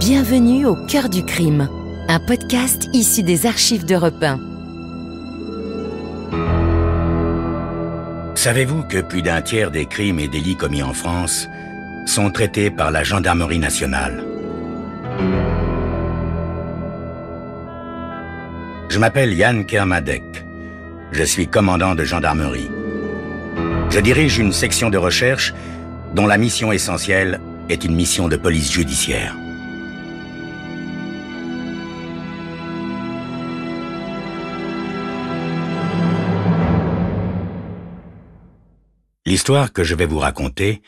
Bienvenue au cœur du crime, un podcast issu des archives d'Europe 1. Savez-vous que plus d'un tiers des crimes et délits commis en France sont traités par la gendarmerie nationale? Je m'appelle Yann Kermadec. Je suis commandant de gendarmerie. Je dirige une section de recherche dont la mission essentielle est une mission de police judiciaire. L'histoire que je vais vous raconter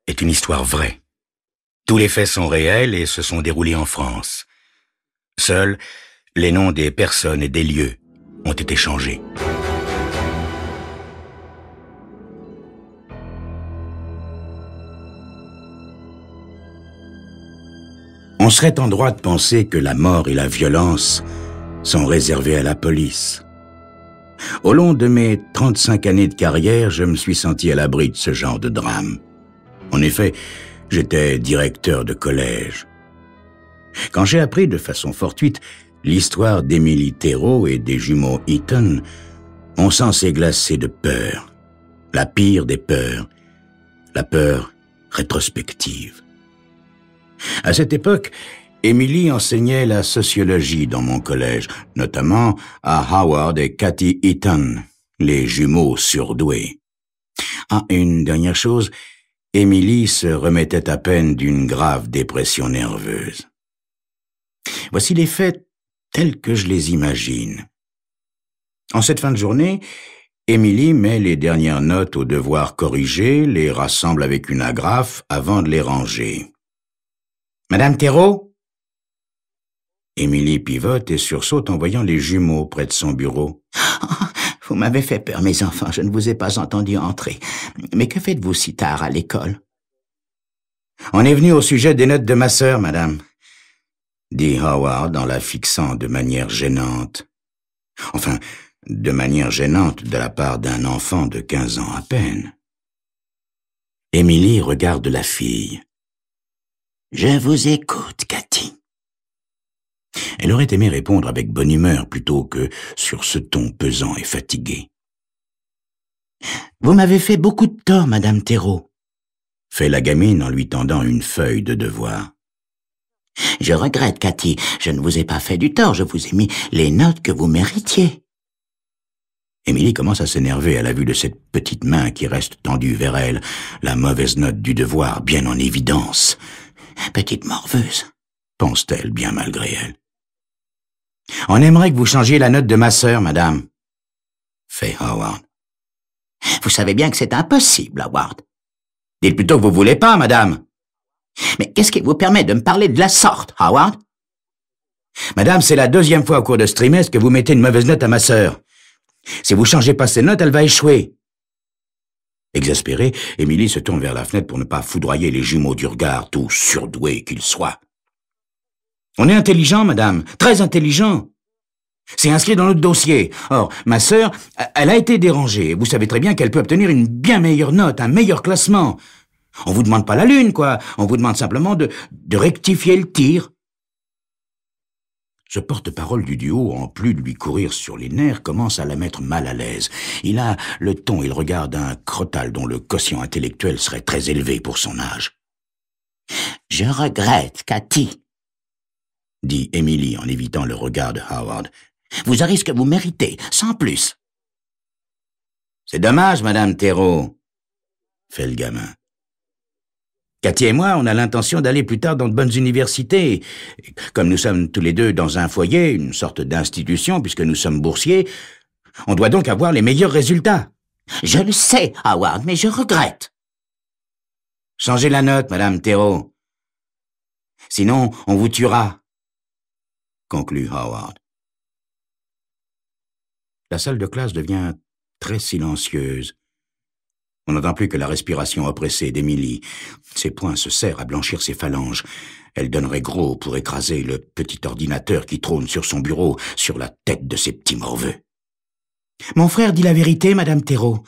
est une histoire vraie. Tous les faits sont réels et se sont déroulés en France. Seuls, les noms des personnes et des lieux ont été changés. On serait en droit de penser que la mort et la violence sont réservées à la police. Au long de mes 35 années de carrière, je me suis senti à l'abri de ce genre de drame. En effet, j'étais directeur de collège. Quand j'ai appris de façon fortuite l'histoire d'Émilie Thérault et des jumeaux Eaton, mon sang s'est glacé de peur. La pire des peurs, la peur rétrospective. À cette époque, Émilie enseignait la sociologie dans mon collège, notamment à Howard et Cathy Eaton, les jumeaux surdoués. Ah, une dernière chose, Émilie se remettait à peine d'une grave dépression nerveuse. Voici les faits tels que je les imagine. En cette fin de journée, Émilie met les dernières notes aux devoirs corrigés, les rassemble avec une agrafe avant de les ranger. « Madame Thérault ?» Émilie pivote et sursaute en voyant les jumeaux près de son bureau. « Vous m'avez fait peur, mes enfants, je ne vous ai pas entendu entrer. Mais que faites-vous si tard à l'école? »« On est venu au sujet des notes de ma sœur, madame, » dit Howard en la fixant de manière gênante. Enfin, de manière gênante de la part d'un enfant de 15 ans à peine. Émilie regarde la fille. « Je vous écoute, Cathy. » Elle aurait aimé répondre avec bonne humeur plutôt que sur ce ton pesant et fatigué. « Vous m'avez fait beaucoup de tort, Madame Thérault, » fait la gamine en lui tendant une feuille de devoir. « Je regrette, Cathy, je ne vous ai pas fait du tort, je vous ai mis les notes que vous méritiez. » Émilie commence à s'énerver à la vue de cette petite main qui reste tendue vers elle, la mauvaise note du devoir bien en évidence. « Petite morveuse », pense-t-elle bien malgré elle. « On aimerait que vous changiez la note de ma sœur, madame, » fait Howard. « Vous savez bien que c'est impossible, Howard. » »« Dites plutôt que vous voulez pas, madame. »« Mais qu'est-ce qui vous permet de me parler de la sorte, Howard? »« Madame, c'est la deuxième fois au cours de ce trimestre que vous mettez une mauvaise note à ma sœur. Si vous changez pas ces notes, elle va échouer. » Exaspérée, Émilie se tourne vers la fenêtre pour ne pas foudroyer les jumeaux du regard, tout surdoués qu'ils soient. « On est intelligent, madame, très intelligent. C'est inscrit dans notre dossier. Or, ma sœur, elle a été dérangée. Vous savez très bien qu'elle peut obtenir une bien meilleure note, un meilleur classement. On vous demande pas la lune, quoi. On vous demande simplement de rectifier le tir. » Ce porte-parole du duo, en plus de lui courir sur les nerfs, commence à la mettre mal à l'aise. Il a le ton et le regard d'un crottal dont le quotient intellectuel serait très élevé pour son âge. « Je regrette, Cathy, » dit Émilie en évitant le regard de Howard. « Vous aurez ce que vous méritez, sans plus. »« C'est dommage, madame Thérault, » fait le gamin. « Cathy et moi, on a l'intention d'aller plus tard dans de bonnes universités. Comme nous sommes tous les deux dans un foyer, une sorte d'institution, puisque nous sommes boursiers, on doit donc avoir les meilleurs résultats. »« Je le sais, Howard, mais je regrette. »« Changez la note, madame Thérault. Sinon, on vous tuera, » conclut Howard. La salle de classe devient très silencieuse. On n'entend plus que la respiration oppressée d'Émilie. Ses poings se serrent à blanchir ses phalanges. Elle donnerait gros pour écraser le petit ordinateur qui trône sur son bureau, sur la tête de ses petits morveux. « Mon frère dit la vérité, madame Thérault.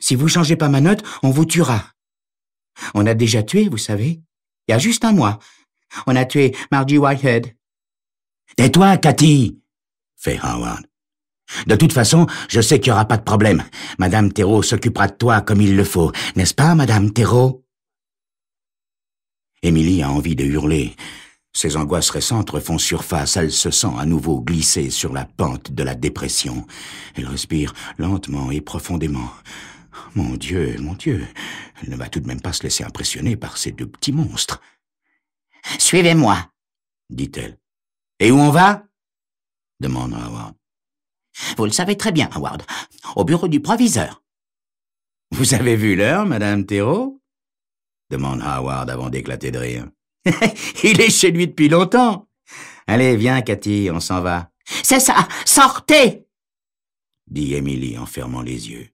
Si vous changez pas ma note, on vous tuera. On a déjà tué, vous savez, il y a juste un mois. On a tué Margie Whitehead. Tais-toi, Cathy, fait Howard. De toute façon, je sais qu'il n'y aura pas de problème. Madame Theroux s'occupera de toi comme il le faut. N'est-ce pas, Madame Theroux? Émilie a envie de hurler. Ses angoisses récentes refont surface. Elle se sent à nouveau glisser sur la pente de la dépression. Elle respire lentement et profondément. Mon Dieu, elle ne va tout de même pas se laisser impressionner par ces deux petits monstres. « Suivez-moi, » dit-elle. « Et où on va ?» demande Howard. « Vous le savez très bien, Howard. Au bureau du proviseur. »« Vous avez vu l'heure, Madame Theroux ?» demande Howard avant d'éclater de rire. « Il est chez lui depuis longtemps. Allez, viens, Cathy, on s'en va. »« C'est ça, sortez !» dit Émilie en fermant les yeux.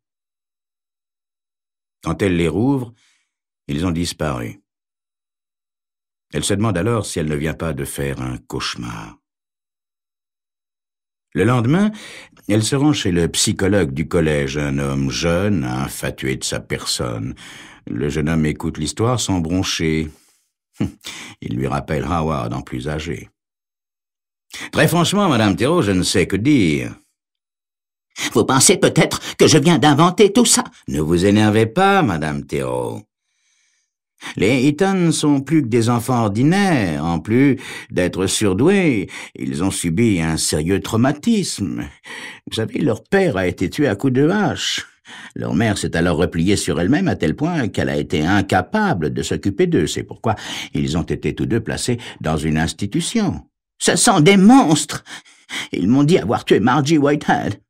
Quand elle les rouvre, ils ont disparu. Elle se demande alors si elle ne vient pas de faire un cauchemar. Le lendemain, elle se rend chez le psychologue du collège, un homme jeune, infatué de sa personne. Le jeune homme écoute l'histoire sans broncher. Il lui rappelle Howard en plus âgé. « Très franchement, Madame Theroux, je ne sais que dire. »« Vous pensez peut-être que je viens d'inventer tout ça ?»« Ne vous énervez pas, Madame Theroux. Les Eaton sont plus que des enfants ordinaires. En plus d'être surdoués, ils ont subi un sérieux traumatisme. Vous savez, leur père a été tué à coups de hache. Leur mère s'est alors repliée sur elle-même à tel point qu'elle a été incapable de s'occuper d'eux. C'est pourquoi ils ont été tous deux placés dans une institution. »« Ce sont des monstres! Ils m'ont dit avoir tué Margie Whitehead. »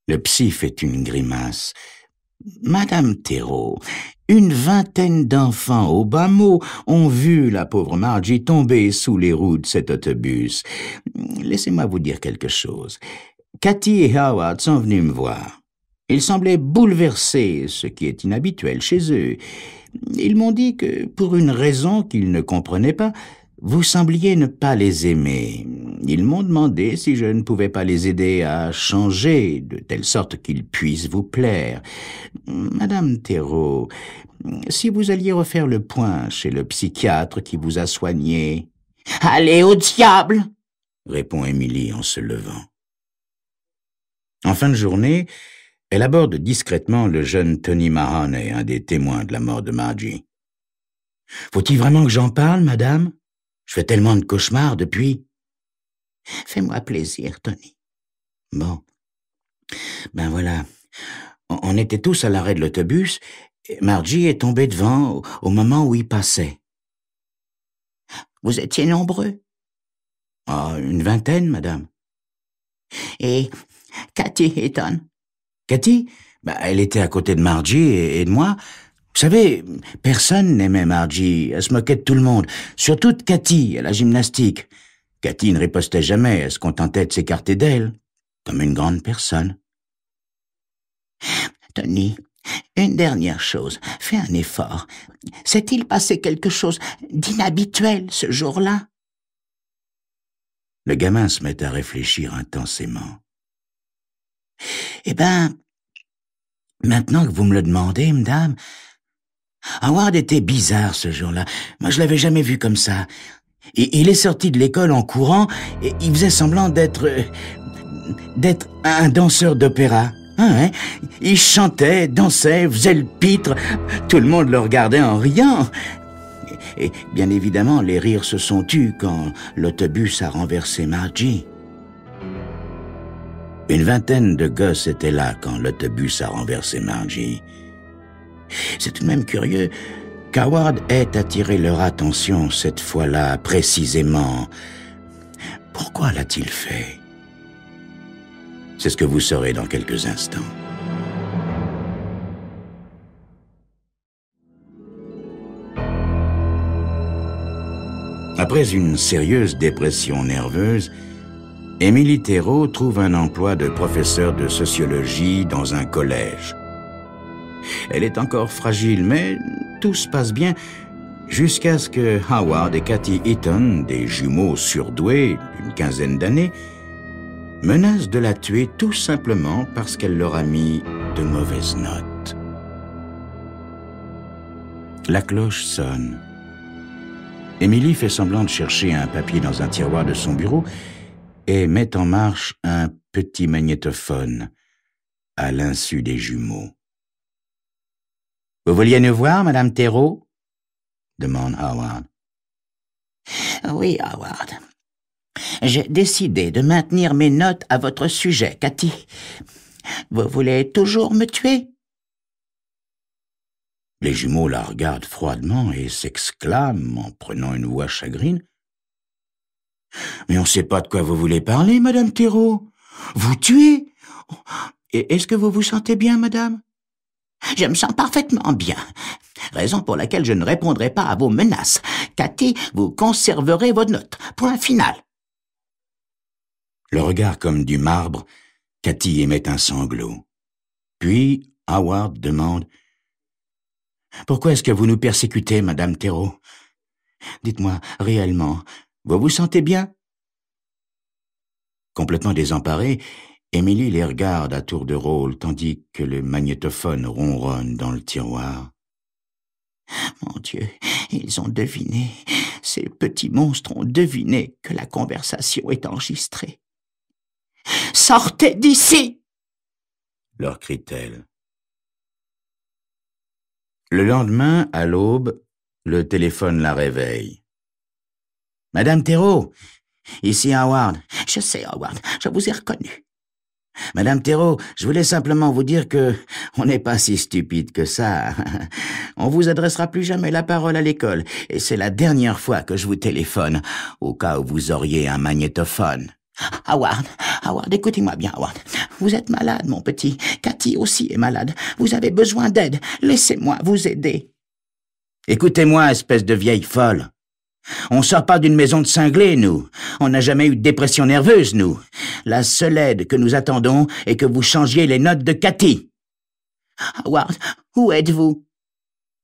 Le psy fait une grimace. « Madame Theroux, une vingtaine d'enfants au bas mot ont vu la pauvre Margie tomber sous les roues de cet autobus. Laissez-moi vous dire quelque chose. Cathy et Howard sont venus me voir. Ils semblaient bouleversés, ce qui est inhabituel chez eux. Ils m'ont dit que, pour une raison qu'ils ne comprenaient pas, vous sembliez ne pas les aimer. Ils m'ont demandé si je ne pouvais pas les aider à changer, de telle sorte qu'ils puissent vous plaire. Madame Theroux, si vous alliez refaire le point chez le psychiatre qui vous a soigné... »« Allez au diable !» répond Émilie en se levant. En fin de journée, elle aborde discrètement le jeune Tony Mahoney, un des témoins de la mort de Margie. « Faut-il vraiment que j'en parle, madame? Je fais tellement de cauchemars depuis. »« Fais-moi plaisir, Tony. »« Bon. Ben voilà. On était tous à l'arrêt de l'autobus. Margie est tombée devant au moment où il passait. »« Vous étiez nombreux? »« Ah, une vingtaine, madame. »« Et Cathy Eaton? »« Cathy? Ben, elle était à côté de Margie et de moi. Vous savez, personne n'aimait Margie. Elle se moquait de tout le monde. Surtout de Cathy, à la gymnastique. Cathy ne ripostait jamais. Elle se contentait de s'écarter d'elle, comme une grande personne. »« Tony, une dernière chose. Fais un effort. S'est-il passé quelque chose d'inhabituel ce jour-là? » Le gamin se met à réfléchir intensément. « Eh ben, maintenant que vous me le demandez, madame, Howard était bizarre ce jour-là. Moi, je l'avais jamais vu comme ça. Et il est sorti de l'école en courant et il faisait semblant d'être un danseur d'opéra. Hein? Il chantait, dansait, faisait le pitre. Tout le monde le regardait en riant. Et bien évidemment, les rires se sont tus quand l'autobus a renversé Margie. Une vingtaine de gosses étaient là quand l'autobus a renversé Margie. C'est tout de même curieux qu'Howard ait attiré leur attention cette fois-là précisément. Pourquoi l'a-t-il fait? C'est ce que vous saurez dans quelques instants. Après une sérieuse dépression nerveuse, Émilie Theroux trouve un emploi de professeur de sociologie dans un collège. Elle est encore fragile, mais tout se passe bien jusqu'à ce que Howard et Cathy Eaton, des jumeaux surdoués d'une quinzaine d'années, menacent de la tuer tout simplement parce qu'elle leur a mis de mauvaises notes. La cloche sonne. Émilie fait semblant de chercher un papier dans un tiroir de son bureau et met en marche un petit magnétophone à l'insu des jumeaux. « Vous vouliez nous voir, Madame Thérault ?» demande Howard. « Oui, Howard. J'ai décidé de maintenir mes notes à votre sujet, Cathy. Vous voulez toujours me tuer ?» Les jumeaux la regardent froidement et s'exclament en prenant une voix chagrine. « Mais on ne sait pas de quoi vous voulez parler, Madame Thérault. Vous tuez? Et est-ce que vous vous sentez bien, madame ?» « Je me sens parfaitement bien. Raison pour laquelle je ne répondrai pas à vos menaces. Cathy, vous conserverez vos notes. Point final. » Le regard comme du marbre, Cathy émet un sanglot. Puis Howard demande « Pourquoi est-ce que vous nous persécutez, Madame Thérault? Dites-moi, réellement, vous vous sentez bien ?» Complètement désemparée, Émilie les regarde à tour de rôle, tandis que le magnétophone ronronne dans le tiroir. « Mon Dieu, ils ont deviné, ces petits monstres ont deviné que la conversation est enregistrée. « Sortez d'ici !» leur crie-t-elle. Le lendemain, à l'aube, le téléphone la réveille. « Madame Thérault, ici Howard. »« Je sais, Howard, je vous ai reconnu. » « Madame Thérault, je voulais simplement vous dire que on n'est pas si stupide que ça. On vous adressera plus jamais la parole à l'école, et c'est la dernière fois que je vous téléphone, au cas où vous auriez un magnétophone. »« Howard, écoutez-moi bien, Howard. Vous êtes malade, mon petit. Cathy aussi est malade. Vous avez besoin d'aide. Laissez-moi vous aider. »« Écoutez-moi, espèce de vieille folle. On sort pas d'une maison de cinglés, nous. On n'a jamais eu de dépression nerveuse, nous. La seule aide que nous attendons est que vous changiez les notes de Cathy. »« Howard, où êtes-vous ?»«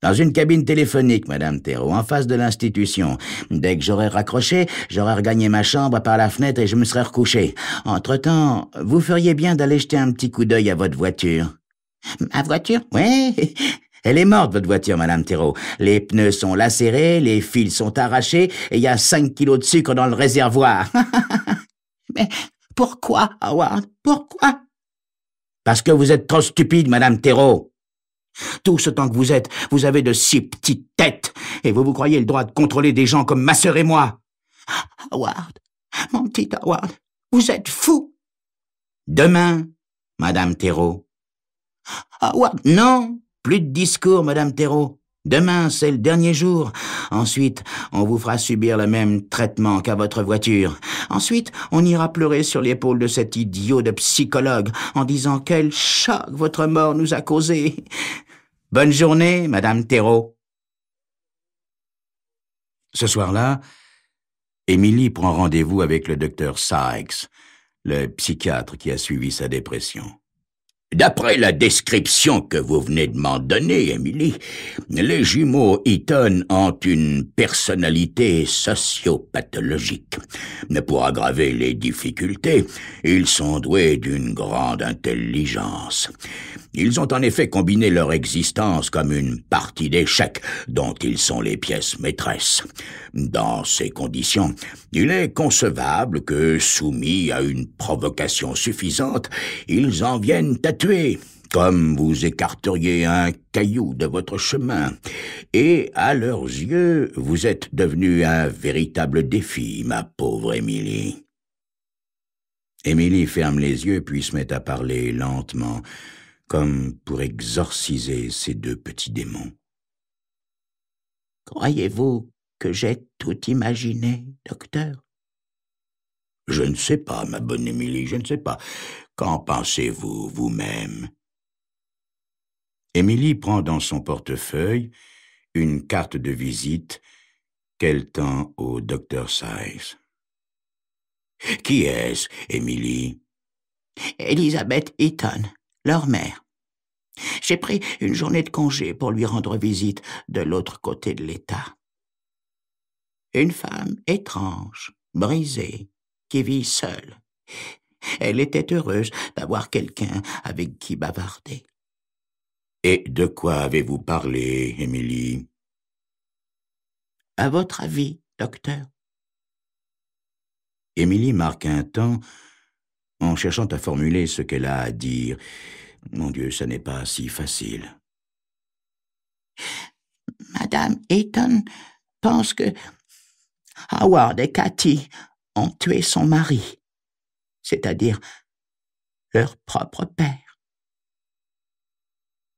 Dans une cabine téléphonique, Madame Thérault, en face de l'institution. Dès que j'aurai raccroché, j'aurai regagné ma chambre par la fenêtre et je me serai recouché. Entre-temps, vous feriez bien d'aller jeter un petit coup d'œil à votre voiture. »« Ma voiture ?»« Oui. Elle est morte, votre voiture, Madame Thérault. Les pneus sont lacérés, les fils sont arrachés, et il y a 5 kilos de sucre dans le réservoir. » »« Mais pourquoi, Howard? Pourquoi ?»« Parce que vous êtes trop stupide, Madame Thérault. Tout ce temps que vous êtes, vous avez de si petites têtes, et vous croyez le droit de contrôler des gens comme ma sœur et moi. »« Howard, mon petit Howard, vous êtes fou. »« Demain, Madame Thérault. »« Howard, non. Plus de discours, Madame Thérault. Demain, c'est le dernier jour. Ensuite, on vous fera subir le même traitement qu'à votre voiture. Ensuite, on ira pleurer sur l'épaule de cet idiot de psychologue en disant quel choc votre mort nous a causé. Bonne journée, Madame Thérault. » Ce soir-là, Émilie prend rendez-vous avec le docteur Sykes, le psychiatre qui a suivi sa dépression. « D'après la description que vous venez de m'en donner, Émilie, les jumeaux Eaton ont une personnalité sociopathologique. Pour aggraver les difficultés, ils sont doués d'une grande intelligence. Ils ont en effet combiné leur existence comme une partie d'échecs dont ils sont les pièces maîtresses. Dans ces conditions, il est concevable que, soumis à une provocation suffisante, ils en viennent à tuer, comme vous écarteriez un caillou de votre chemin. Et, à leurs yeux, vous êtes devenue un véritable défi, ma pauvre Émilie. » Émilie ferme les yeux puis se met à parler lentement, comme pour exorciser ces deux petits démons. « Croyez-vous que j'ai tout imaginé, docteur? » ?»« Je ne sais pas, ma bonne Émilie, je ne sais pas. Qu'en pensez-vous, vous-même? » Émilie prend dans son portefeuille une carte de visite qu'elle tend au docteur Sykes. « Qui est-ce, Émilie? »« Elizabeth Eaton, leur mère. J'ai pris une journée de congé pour lui rendre visite de l'autre côté de l'État. Une femme étrange, brisée, qui vit seule. Elle était heureuse d'avoir quelqu'un avec qui bavarder. »« Et de quoi avez-vous parlé, Émilie? » À votre avis, docteur? Émilie marque un temps en cherchant à formuler ce qu'elle a à dire. Mon Dieu, ça n'est pas si facile. Madame Eaton pense que Howard et Cathy ont tué son mari, c'est-à-dire leur propre père.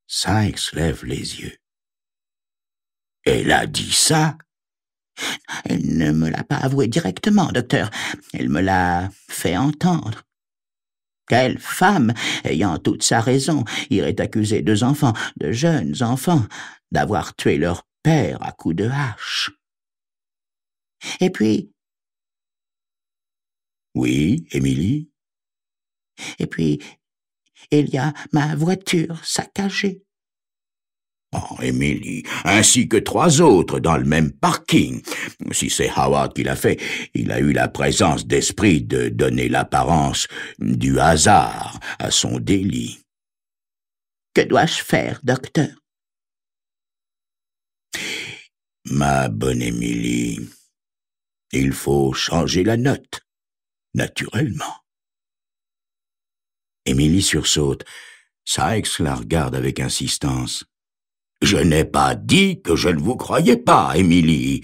Sykes lève les yeux. Elle a dit ça? Elle ne me l'a pas avoué directement, docteur. Elle me l'a fait entendre. Quelle femme, ayant toute sa raison, irait accuser deux enfants, de jeunes enfants, d'avoir tué leur père à coups de hache? Et puis... Oui, Émilie? Et puis, il y a ma voiture saccagée. Oh, Émilie, ainsi que 3 autres dans le même parking. Si c'est Howard qui l'a fait, il a eu la présence d'esprit de donner l'apparence du hasard à son délit. Que dois-je faire, docteur? Ma bonne Émilie, il faut changer la note, naturellement. Émilie sursaute. Sykes la regarde avec insistance. Je n'ai pas dit que je ne vous croyais pas, Émilie.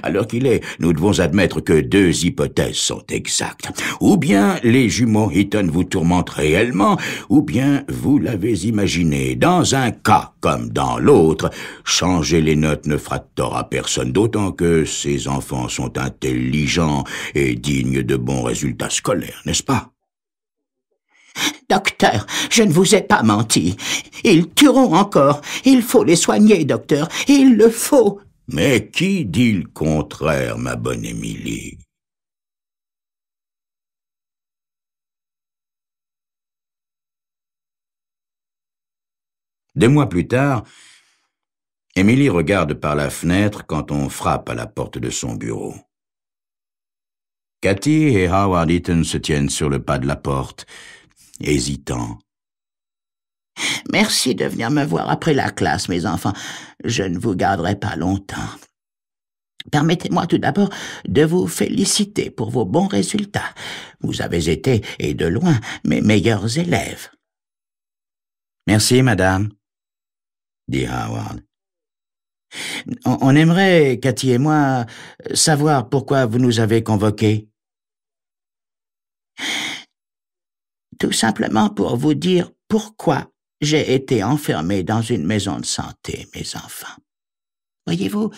Alors qu'il est, nous devons admettre que 2 hypothèses sont exactes. Ou bien les jumeaux Eaton vous tourmentent réellement, ou bien vous l'avez imaginé. Dans un cas comme dans l'autre, changer les notes ne fera de tort à personne, d'autant que ces enfants sont intelligents et dignes de bons résultats scolaires, n'est-ce pas? Docteur, je ne vous ai pas menti. Ils tueront encore. Il faut les soigner, docteur. Il le faut. Mais qui dit le contraire, ma bonne Émilie? Des mois plus tard, Émilie regarde par la fenêtre quand on frappe à la porte de son bureau. Cathy et Howard Eaton se tiennent sur le pas de la porte, hésitants. Merci de venir me voir après la classe, mes enfants. Je ne vous garderai pas longtemps. Permettez-moi tout d'abord de vous féliciter pour vos bons résultats. Vous avez été, et de loin, mes meilleurs élèves. Merci, madame, dit Howard. On aimerait, Cathy et moi, savoir pourquoi vous nous avez convoqués. Tout simplement pour vous dire pourquoi j'ai été enfermé dans une maison de santé, mes enfants. Voyez-vous,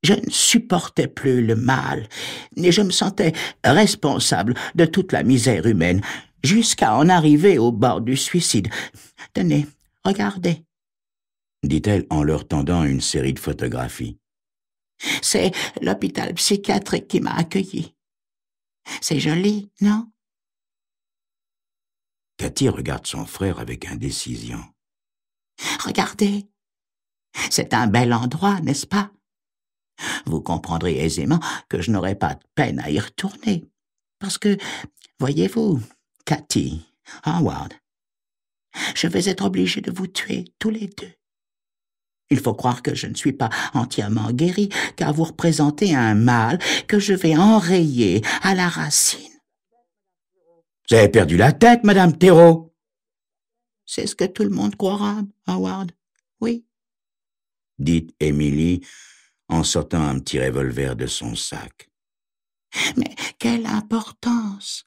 je ne supportais plus le mal, et je me sentais responsable de toute la misère humaine, jusqu'à en arriver au bord du suicide. Tenez, regardez, dit-elle en leur tendant une série de photographies. C'est l'hôpital psychiatrique qui m'a accueilli. C'est joli, non? Cathy regarde son frère avec indécision. Regardez, c'est un bel endroit, n'est-ce pas? Vous comprendrez aisément que je n'aurai pas de peine à y retourner, parce que, voyez-vous, Cathy, Howard, je vais être obligé de vous tuer tous les deux. Il faut croire que je ne suis pas entièrement guéri, car vous représentez un mal que je vais enrayer à la racine. Vous avez perdu la tête, madame Thérault. C'est ce que tout le monde croira, Howard, oui, dit Émilie en sortant un petit revolver de son sac. Mais quelle importance!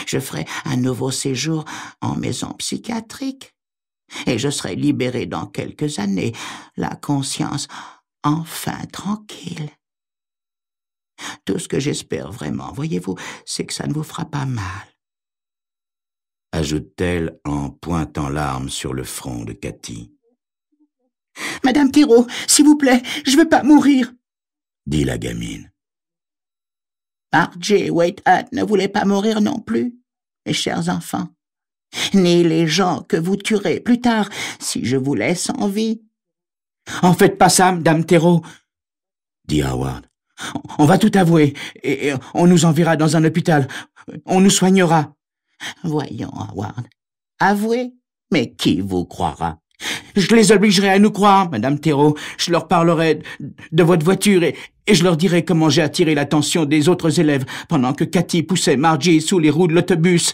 Je ferai un nouveau séjour en maison psychiatrique et je serai libéré dans quelques années, la conscience enfin tranquille. Tout ce que j'espère vraiment, voyez-vous, c'est que ça ne vous fera pas mal. Ajoute-t-elle en pointant l'arme sur le front de Cathy. Madame Thérault, s'il vous plaît, je veux pas mourir, dit la gamine. Margie Whitehead ne voulait pas mourir non plus, mes chers enfants, ni les gens que vous tuerez plus tard si je vous laisse en vie. En faites pas ça, madame Thérault, dit Howard. On va tout avouer, et on nous enverra dans un hôpital. On nous soignera. Voyons, Howard. Avouez, mais qui vous croira? Je les obligerai à nous croire, Madame Thérault. Je leur parlerai de votre voiture et je leur dirai comment j'ai attiré l'attention des autres élèves pendant que Cathy poussait Margie sous les roues de l'autobus.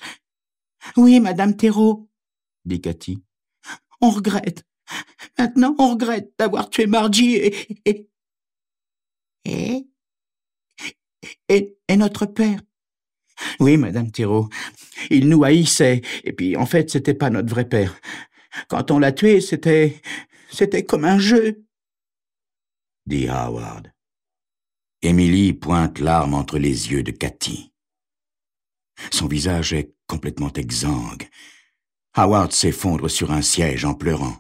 Oui, Madame Thérault, dit Cathy. On regrette. Maintenant, on regrette d'avoir tué Margie et notre père. Oui, Madame Thérault. Il nous haïssait. Et puis, en fait, c'était pas notre vrai père. Quand on l'a tué, c'était comme un jeu, dit Howard. Emily pointe l'arme entre les yeux de Cathy. Son visage est complètement exsangue. Howard s'effondre sur un siège en pleurant.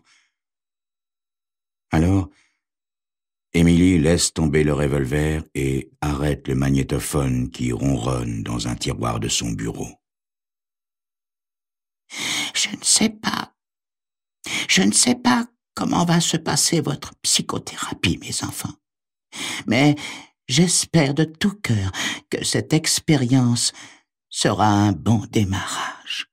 Alors, Emily laisse tomber le revolver et arrête le magnétophone qui ronronne dans un tiroir de son bureau. Je ne sais pas comment va se passer votre psychothérapie, mes enfants. Mais j'espère de tout cœur que cette expérience sera un bon démarrage.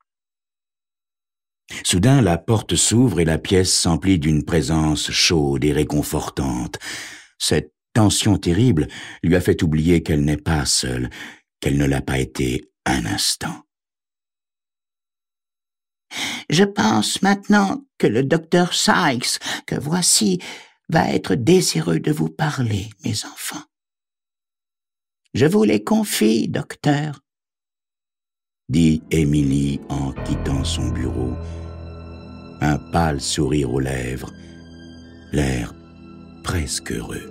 Soudain, la porte s'ouvre et la pièce s'emplit d'une présence chaude et réconfortante. Cette tension terrible lui a fait oublier qu'elle n'est pas seule, qu'elle ne l'a pas été un instant. Je pense maintenant que le docteur Sykes, que voici, va être désireux de vous parler, mes enfants. Je vous les confie, docteur, dit Emily en quittant son bureau, un pâle sourire aux lèvres, l'air presque heureux.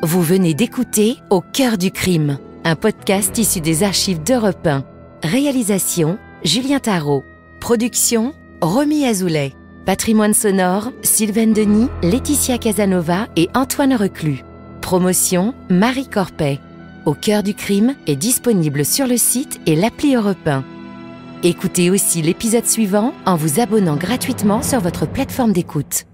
Vous venez d'écouter Au cœur du crime, un podcast issu des archives d'Europe 1. Réalisation, Julien Tarot. Production, Romy Azoulay. Patrimoine sonore, Sylvaine Denis, Laetitia Casanova et Antoine Reclus. Promotion, Marie Corpet. Au cœur du crime est disponible sur le site et l'appli Europe 1. Écoutez aussi l'épisode suivant en vous abonnant gratuitement sur votre plateforme d'écoute.